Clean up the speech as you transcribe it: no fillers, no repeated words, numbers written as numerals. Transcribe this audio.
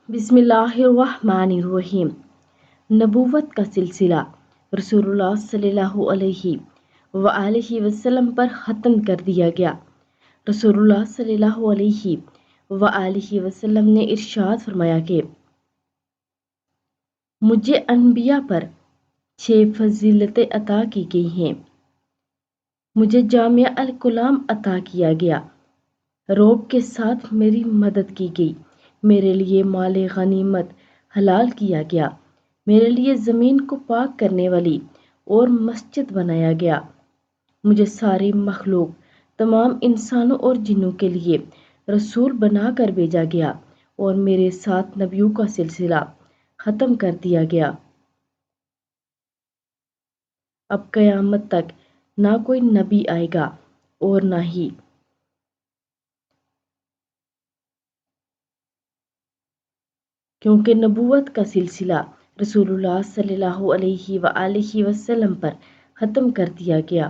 بسم اللہ الرحمن الرحیم۔ نبوت کا سلسلہ رسول اللہ صلی اللہ علیہ وآلہ وسلم پر ختم کر دیا گیا۔ رسول اللہ صلی اللہ علیہ وآلہ وسلم نے ارشاد فرمایا کہ مجھے انبیاء پر 6 فضیلتیں عطا کی گئی ہیں۔ مجھے جامع الکلام عطا کیا گیا، روب کے ساتھ میری مدد کی گئی، میرے لیے مال غنیمت حلال کیا گیا، میرے لیے زمین کو پاک کرنے والی اور مسجد بنایا گیا، مجھے ساری مخلوق تمام انسانوں اور جنوں کے لیے رسول بنا کر بھیجا گیا اور میرے ساتھ نبیوں کا سلسلہ ختم کر دیا گیا۔ اب قیامت تک نہ کوئی نبی آئے گا اور نہ ہی کیونکہ نبوت کا سلسلہ رسول اللہ صلی اللہ علیہ وآلہ وسلم پر ختم کر دیا گیا۔